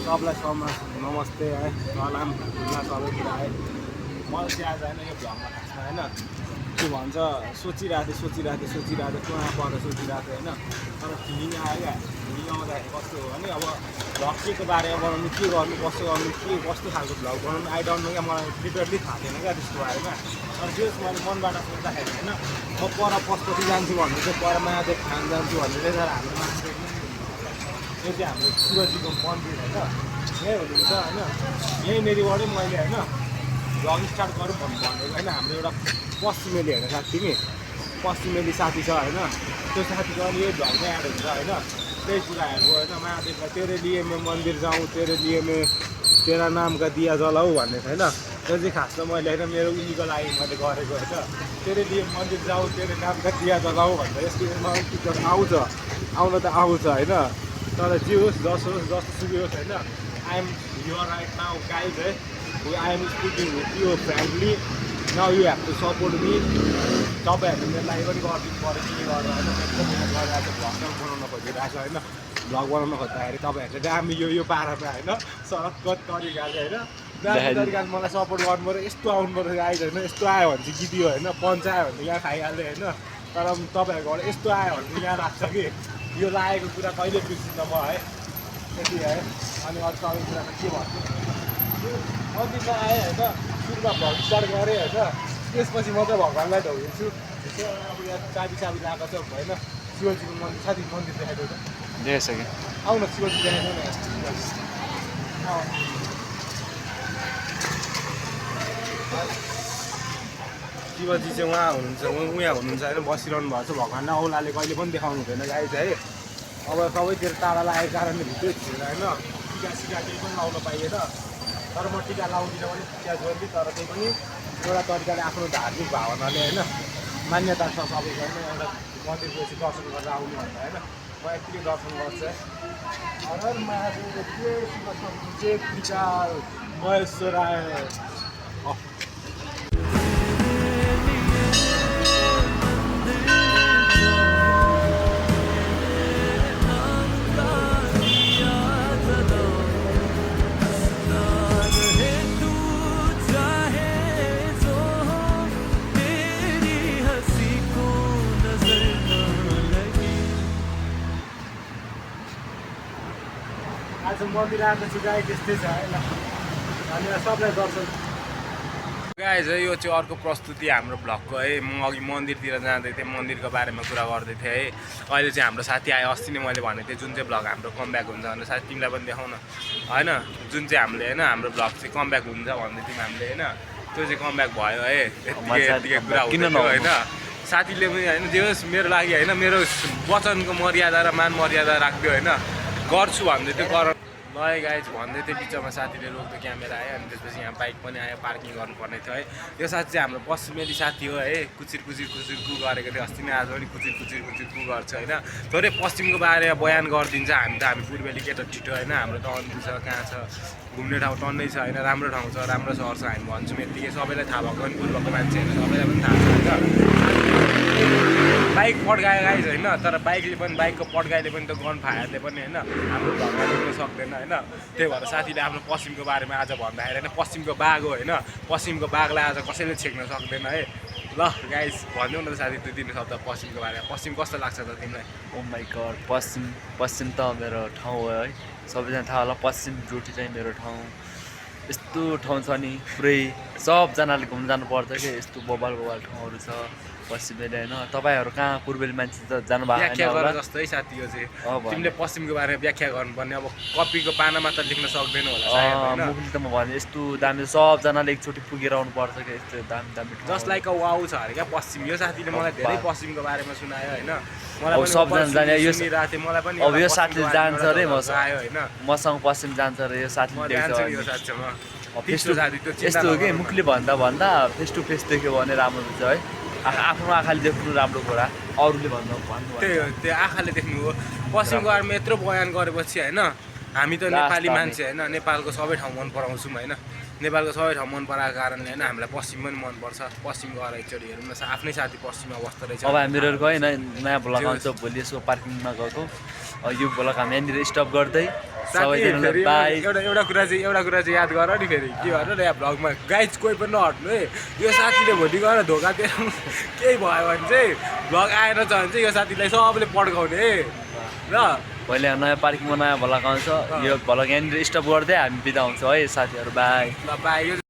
सबलाई नमस्ते है, सलाम सबैतिर है। मैले चाहिँ आज होइन यो भ्लगमा खासमा होइन के भन्छ सोचिरहेको थिएँ कहाँ परेर सोचिरहेको थिएँ होइन। तर फिलिङ आयो क्या, फिलिङ आउँदाखेरि कस्तो हो भने अब भ्लग केको बारेमा बनाउनु, के गर्नु, कसो गर्नु, के कस्तो खालको भ्लग बनाउनु आई डोन्ट नो क्या, मलाई प्रिपेयरली थाहा थिएन क्या त्यसको बारेमा। तर त्यो मैले मनबाट सोच्दाखेरि होइन म पर पशुपति जान्छु भन्ने चाहिँ पर महादेव खान जान्छु भन्ने चाहिँ तर हाम्रो मान्छे यो चाहिँ हाम्रो शिवजीको मन्दिर होइन, यहीँ हुनुहुन्छ होइन। यहीँनिरबाटै मैले होइन भ्लग स्टार्ट गरौँ भनेको होइन। हाम्रो एउटा पश्चिमेली होइन साथी नि, पश्चिमेली साथी छ होइन। त्यो साथीको अनि यही भ्लगमै एड हुन्छ होइन। त्यही कुराहरू होइन, महादेवलाई तेरे लिए मैं मन्दिर जाउँ, तेरे लिए मैं तेरा नाम का दिया जलाऊ भन्ने छ होइन। त्यो चाहिँ खासमा मैले होइन मेरो उनीको लागि मैले गरेको होइन। तेरे लिए मन्दिर जाउँ, तेरे नाम का दिया जलाऊ भन्दा यसको पिक्चर आउँछ, आउन त आउँछ होइन। तर जे होस् जसो होस् जस्तो सुकै होस् होइन। I am here right now guys है, I am speaking with you friendly. Now you have to support me. तपाईँहरूले मेरो लागि पनि गरिदिनु पऱ्यो के गरेर होइन। एकदम मिहिनेत गरेर भ्लग बनाउन खोजिरहेको छ होइन। भ्लग बनाउन खोज्दाखेरि तपाईँहरूले दामी यो पारामा होइन सर्टकट तरिकाले होइन दामी तरिकाले मलाई सपोर्ट गर्नु पऱ्यो। यस्तो आउनु पऱ्यो गाइज होइन। यस्तो आयो भने चाहिँ गिदियो होइन, पञ्च आयो भने यहाँ खाइहाल्यो होइन। तर तपाईँहरूकोबाट यस्तो आयो भने चाहिँ यहाँ राख्छ कि यो लागेको कुरा कहिले बिर्सिन्न म है, त्यति है। अनि अरू अरू कुरामा के भन्छु, मन्दिरमा आएँ होइन, सुरुमा भ्लग स्टार्ट गरेँ होइन। त्यसपछि म चाहिँ भगवान्लाई ढोगिन्छु। अब यहाँ चाबी लगाएको छ होइन शिवजीको मन्दिर। साथी मन्दिर देखाइदेऊ त, देखेछ कि आउन शिवजी देखाइदेऊ न। शिवजी चाहिँ उहाँ हुनुहुन्छ, उहाँ हुनुहुन्छ होइन, बसिरहनु भएको छ। भगवान्लाई औलाले कहिले पनि देखाउनु हुँदैन गाई चाहिँ। अब सबैतिर तारा लागेको कारणले भित्रै थिएन होइन। टिका सिका केही पनि लाउन पाइएन। तर म टिका लाउँदिनँ पनि, टिका जोड्ने। तर त्यही पनि एउटा तरिकाले आफ्नो धार्मिक भावनाले होइन मान्यता छ सबैको होइन। एउटा मन्दिर गएपछि दर्शन गरेर आउनु भन्दा होइन। म यत्तिकै दर्शन गर्छु है। हर महादेव जय त्रिकाल महेश्वराय। आज मन्दिर आएको छु गाई, त्यस्तै छ होइन। अनि सबलाई दर्शन गाई चाहिँ यो चाहिँ अर्को प्रस्तुति हाम्रो भ्लगको है। म अघि मन्दिरतिर जाँदै थिएँ, मन्दिरको बारेमा कुरा गर्दै थिएँ है। अहिले चाहिँ हाम्रो साथी आयो। अस्ति नै मैले भनेको थिएँ जुन चाहिँ भ्लग हाम्रो कमब्याक हुन्छ भनेर। साथी तिमीलाई पनि देखाउन होइन, जुन चाहिँ हामीले होइन हाम्रो भ्लग चाहिँ कमब्याक हुन्छ भन्दै थियौँ हामीले होइन। त्यो चाहिँ कमब्याक भयो है। यतिकै कुरा हुँदैन होइन। साथीले पनि होइन जे होस् मेरो लागि होइन, मेरो वचनको मर्यादा र मान मर्यादा राख्दियो होइन। गर्छु भन्दै थियो गर ल गाइज भन्दै थियो। बिचमा साथीले रोक्दो क्यामेरा आयो। अनि त्यसपछि यहाँ बाइक पनि आयो, पार्किङ गर्नुपर्ने थियो है। यो साथी चाहिँ हाम्रो पश्चिमेली साथी हो है। कुचिर कु गरेको थियो अस्ति नै, आज पनि कुचिर कु गर्छ होइन। थोरै पश्चिमको बारेमा बयान गरिदिन्छ। हामी पूर्वेली केटा छिटो होइन। हाम्रो त अन्त छ, कहाँ छ घुम्ने ठाउँ टन्नै छ होइन। राम्रो ठाउँ छ, राम्रो सहर छ हामी भन्छौँ यत्तिकै। सबैलाई थाहा भएको पनि पूर्वको मान्छे होइन, सबैलाई पनि थाहा छ होइन। बाइक पड्कायो गाइज होइन। तर बाइकको पड्काइले पनि त गन फायरले पनि होइन हाम्रो भगवा देख्न सक्दैन होइन। त्यही भएर साथीले आफ्नो पश्चिमको बारेमा आज भन्दाखेरि होइन, पश्चिमको बाघ हो होइन, पश्चिमको बाघलाई आज कसैले छेक्न सक्दैन है। ल गाइज भनिदेऊ न त साथी 2-3 शब्द पश्चिमको बारेमा। पश्चिम कस्तो लाग्छ त तिमीलाई? ओ माई गड, पश्चिम त मेरो ठाउँ हो है। सबैजना थाहा होला पश्चिम डुटी चाहिँ मेरो ठाउँ। यस्तो ठाउँ छ नि पुरै सबजनाले घुम्न जानुपर्छ कि। यस्तो बबाल ठाउँहरू छ पश्चिमेली होइन। तपाईँहरू कहाँ पूर्वेली मान्छे त जानुभएको व्याख्या गर जस्तै साथी यो चाहिँ तिमीले पश्चिमको बारेमा व्याख्या गर्नुपर्ने। अब कपीको पानामा त लेख्न सक्दैन होला सायद होइन। मुखले त म भने यस्तो दामी सबजनाले एकचोटि पुगेर आउनुपर्छ कि। यस्तो दामी जस्ट लाइक अ वाउ छ अरे क्या पश्चिम। यो साथीले मलाई धेरै पश्चिमको बारेमा सुनायो होइन। मलाई पनि सबजना जाने यो सुनिरहेको थिएँ। मलाई पनि अब यो साथीले जान्छ अरे आयो होइन, मसँग पश्चिम जान्छ अरे यो साथीले देख्छ। यो साथीसँग साथी यस्तो हो कि मुखले भन्दा फेस टु फेस देख्यो भने राम्रो हुन्छ है। आफ्नो आँखाले देख्नु राम्रो कुरा, अरूले भन्नु त्यही हो, त्यो आँखाले देख्नु हो। पश्चिमको बारेमा यत्रो बयान गरेपछि होइन हामी त लास्ट नेपाली हामी। मान्छे होइन नेपालको सबै ठाउँ मन पराउँछौँ होइन नेपालको सबै ठाउँ मन पराएको कारणले होइन हामीलाई पश्चिम पनि मनपर्छ पश्चिम गएर एकचोटि हेरौँ न आफ्नै साथी पश्चिममा बस्दो रहेछ अब हामीहरू गएन नयाँ ब्लग आउँछ भोलि यसो पार्किङमा गएको यो ब्लग हामी यहाँनिर स्टप गर्दै सबैजनालाई बाई। एउटा कुरा चाहिँ याद गर नि फेरि के भन्छ यहाँ भ्लगमा गाइज कोही पनि नहट्नु है यो साथीले भोलि गएर धोका दिएर केही भयो भने चाहिँ भ्लग आएन छ भने चाहिँ यो साथीलाई सबले पड्काउने है ल भोलि नयाँ पार्किङमा नयाँ ब्लग आउँछ यो ब्लग यहाँनिर स्टप गर्दै हामी बिदा हुन्छौँ है साथीहरू बाई। ल बाई।